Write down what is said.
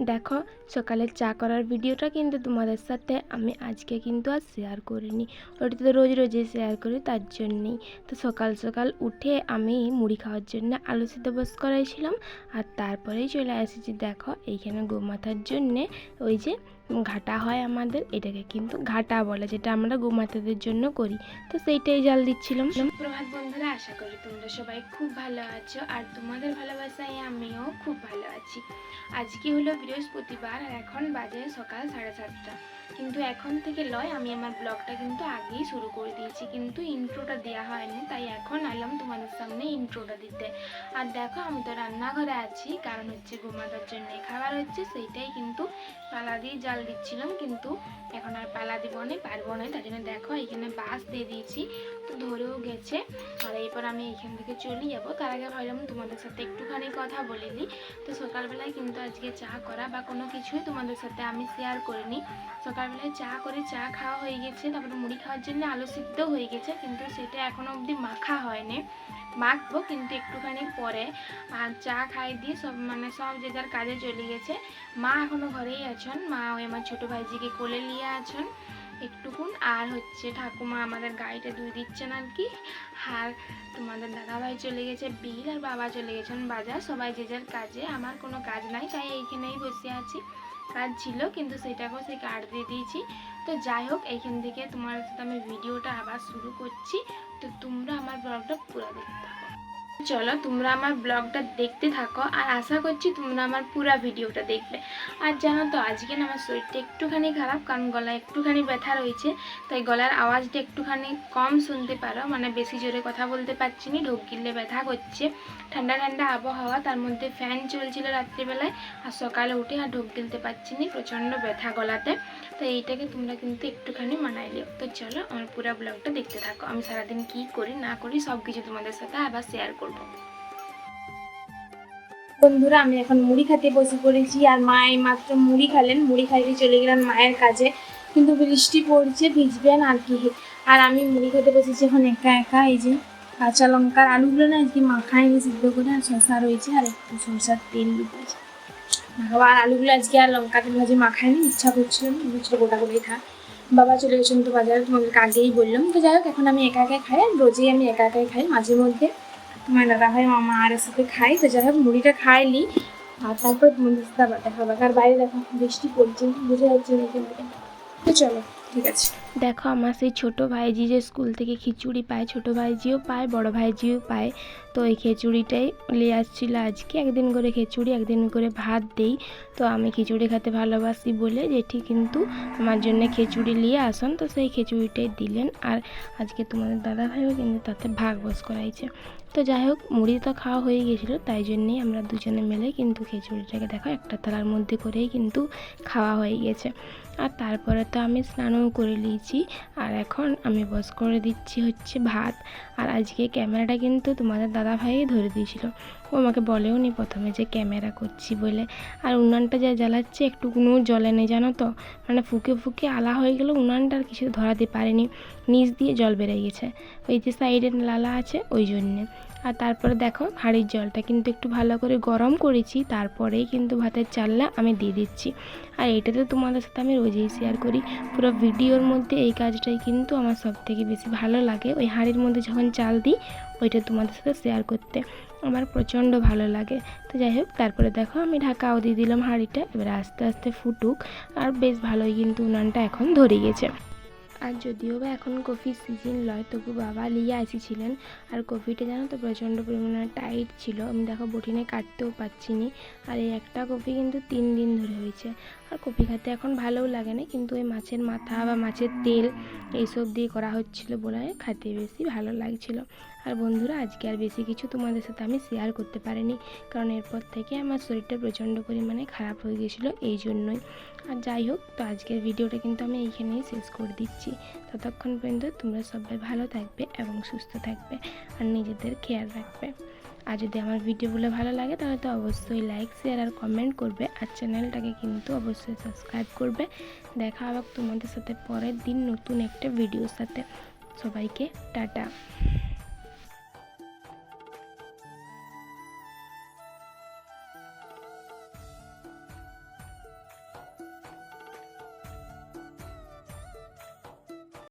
দেখো সকালে চা করার ভিডিওটা কিন্তু তোমাদের সাথে আমি আজকে কিন্তু আর শেয়ার করিনি, ওটা তো রোজ রোজই শেয়ার করি, তার জন্যেই। তো সকাল সকাল উঠে আমি মুড়ি খাওয়ার জন্য আলু সিদ্ধ বস করাইছিলাম, আর তারপরেই চলে এসেছি। দেখো এইখানে গোমাতার জন্যে ওই যে ঘাটা হয় আমাদের, এটাকে কিন্তু ঘাটা বলে, যেটা আমরা গোমাতাদের জন্য করি, তো সেইটাই জাল দিচ্ছিলাম। প্রভাত বন্ধুরা, আশা করি তোমরা সবাই খুব ভালো আছো, আর তোমাদের ভালোবাসায় আমিও খুব ভালো আছি। আজকে হলো বৃহস্পতিবার, আর এখন বাজে সকাল 7:30। কিন্তু এখন থেকে লয়, আমি আমার ব্লগটা কিন্তু আগেই শুরু করে দিয়েছি, কিন্তু ইন্ট্রোটা দেওয়া হয়নি, তাই এখন এলাম তোমাদের সামনে ইন্ট্রোটা দিতে। আর দেখো আমি তো রান্নাঘরে আছি, কারণ হচ্ছে গোমাতার জন্য খাবার হচ্ছে, সেইটাই কিন্তু পালা দিয়ে জাল দিচ্ছিলাম, কিন্তু এখন আর পালা দিব না, পারবো না, তার জন্য দেখো এখানে বাঁশ দিয়ে দিয়েছি, তো ধরেও গেছে। আর এরপর আমি এইখান থেকে চলে যাবো, তার আগে ভাবলাম তোমাদের সাথে একটুখানি কথা বলে নিই। তো সকালবেলায় কিন্তু আজকে চা করা বা কোনো কিছুই তোমাদের সাথে আমি শেয়ার করিনি। সকালবেলায় চা করে চা খাওয়া হয়ে গেছে, তারপরে মুড়ি খাওয়ার জন্য আলু সিদ্ধ হয়ে গেছে, কিন্তু সেটা এখনও অবধি মাখা হয়নি, মাখবো কিন্তু একটুখানি পরে। আর চা খাই দিয়ে সব যে যার কাজে চলে গেছে। মা এখনও ঘরেই আছেন, মা ওই আমার ছোটো ভাইজিকে কোলে নিয়ে আছেন একটুকুন, আর হচ্ছে ঠাকুমা আমাদের গাড়িটা ধুয়ে দিচ্ছেন আর কি। আর তোমাদের দাদাভাই চলে গেছে বিল, আর বাবা চলে গেছেন বাজার, সবাই যে যার কাজে। আমার কোনো কাজ নাই, তাই এইখানেই বসে আছি। কাজ ছিল কিন্তু সেটাকেও সেই কাট দিয়ে দিয়েছি। তো যাই হোক, এইখান থেকে তোমার সাথে আমি ভিডিওটা আবার শুরু করছি, তো তোমরা আমার ব্লগটা পুরো দেখতে থাকো। চলো তোমরা আমার ব্লগটা দেখতে থাকো, আর আশা করছি তোমরা আমার পুরো ভিডিওটা দেখবে। আর জানো তো আজকে না আমার শরীরটা একটুখানি খারাপ, কারণ গলায় একটুখানি ব্যথা রয়েছে, তাই গলার আওয়াজটা একটুখানি কম শুনতে পারো, মানে বেশি জোরে কথা বলতে পারছি না, ঢোক গিললে ব্যথা করছে। ঠান্ডা ঠান্ডা আবহাওয়া, তার মধ্যে ফ্যান চলছিল রাত্রিবেলায়, আর সকালে উঠে আর ঢোক গিলতে পারছি না, প্রচণ্ড ব্যথা গলাতে। তো এইটাকে তোমরা কিন্তু একটুখানি মানাই লিও। তো চলো আমার পুরো ব্লগটা দেখতে থাকো, আমি সারাদিন কি করি না করি সব কিছু তোমাদের সাথে আবার শেয়ার করব। বন্ধুরা, আমি এখন মুড়ি খেতে বসে পড়েছি, আর মা এই মাত্র মুড়ি খালেন, মুড়ি খাইতে চলে গেলেন মায়ের কাজে, কিন্তু বৃষ্টি পড়ছে, ভিজবেন আর কি। আর আমি মুড়ি খেতে বসেছি এখন একা একা। এই যে কাঁচা লঙ্কার আলুগুলো না আজকে মাখাইনি সিদ্ধ করে, আর শসা রয়েছে, আর একটু সরষার তেল দিয়েছি। আর আলুগুলো আজকে আর লঙ্কা তেল ভাজি মাখাইনি, ইচ্ছা করছিল না, বুঝলো গোটা করেই থাক। বাবা চলে গেছেন তো বাজারে, তোমাদেরকে আগেই বললাম। তো যাই হোক, এখন আমি একা একাই খাই, আর রোজই আমি একা একাই খাই, মাঝে মধ্যে তোমার দাদা ভাই মামা আর সাথে খাই। তো যাই হোক, মুড়িটা খাইলি, আর তারপর তোমাদের সাথে আবার দেখা হবে। আর বাইরে দেখো বৃষ্টি পড়ছে, বুঝে যাচ্ছে এখান থেকে। তো চলো, ঠিক আছে। দেখো আমার সেই ছোটো ভাইজি যে স্কুল থেকে খিচুড়ি পায়, ছোটো ভাইজিও পায়, বড় ভাইজিও পায়, তো এই খিচুড়িটাই নিয়ে আসছিলো আজকে। একদিন করে খিচুড়ি, একদিন করে ভাত দেই। তো আমি খিচুড়ি খেতে ভালোবাসি বলে জেঠি কিন্তু আমার জন্য খিচুড়ি নিয়ে আসেন, তো সেই খিচুড়িটাই দিলেন। আর আজকে তোমাদের দাদা ভাইও কিন্তু তাতে ভাগ বস করাইছে। তো যাই হোক, মুড়ি তো খাওয়া হয়ে গেছিলো, তাই জন্যেই আমরা দুজনে মিলে কিন্তু খিচুড়িটাকে দেখো একটা থালার মধ্যে করেই কিন্তু খাওয়া হয়ে গেছে। আর তারপরে তো আমি স্নানও করে নিয়েছি, আর এখন আমি বস করে দিচ্ছি হচ্ছে ভাত। আর আজকে ক্যামেরাটা কিন্তু তোমাদের দাদা ভাই ধরে দিয়েছিল, ও আমাকে বলেও নি প্রথমে যে ক্যামেরা করছি বলে। আর উনানটা যা জ্বালাচ্ছে একটু কোনো জ্বলে নেই জানো তো, মানে ফুকে ফুকে আলা হয়ে গেল উনানটা, আর কিছু ধরাতে পারিনি, নিচ দিয়ে জল বেরিয়ে গেছে, ওই যে সাইডে লালা আছে ওই জন্যে। আর তারপরে দেখো হাঁড়ির জলটা কিন্তু একটু ভালো করে গরম করেছি, তারপরেই কিন্তু ভাতের চালটা আমি দিয়ে দিচ্ছি। আর এইটাতে তোমাদের সাথে আমি রোজই শেয়ার করি, পুরো ভিডিওর মধ্যে এই কাজটাই কিন্তু আমার সবথেকে বেশি ভালো লাগে, ওই হাঁড়ির মধ্যে যখন চাল দিই ওইটা তোমাদের সাথে শেয়ার করতে আমার প্রচণ্ড ভালো লাগে। তো যাই হোক, তারপরে দেখো আমি ঢাকাও দিয়ে দিলাম হাঁড়িটা, এবার আস্তে আস্তে ফুটুক। আর বেশ ভালোই কিন্তু উনানটা এখন ধরে গেছে। আর যদিও বা এখন কফির সিজন লয়, তবু বাবা লিয়ে আসিছিলেন। আর কফিটা জানো তো প্রচণ্ড পরিমাণে টাইট ছিল, আমি দেখো বটিনে কাটতেও পারছি নি। আর এই একটা কফি কিন্তু 3 দিন ধরে হয়েছে। আর কফি খেতে এখন ভালোও লাগে না, কিন্তু ওই মাছের মাথা বা মাছের তেল এইসব দিয়ে করা হচ্ছিলো বলে খেতে বেশি ভালো লাগছিলো। আর বন্ধুরা, আজকে আর বেশি কিছু তোমাদের সাথে আমি শেয়ার করতে পারিনি, কারণ এরপর থেকে আমার শরীরটা প্রচণ্ড পরিমাণে খারাপ হয়ে গেছিলো, এই জন্যই। আর যাই হোক, তো আজকের ভিডিওটা কিন্তু আমি এইখানেই শেষ করে দিচ্ছি। ততক্ষণ পর্যন্ত তোমরা সবাই ভালো থাকবে এবং সুস্থ থাকবে, আর নিজেদের খেয়াল রাখবে। আর যদি আমার ভিডিওগুলো ভালো লাগে তাহলে তো অবশ্যই লাইক, শেয়ার আর কমেন্ট করবে, আর চ্যানেলটাকে কিন্তু অবশ্যই সাবস্ক্রাইব করবে। দেখা হবে তোমাদের সাথে পরের দিন নতুন একটা ভিডিওর সাথে। সবাইকে টাটা।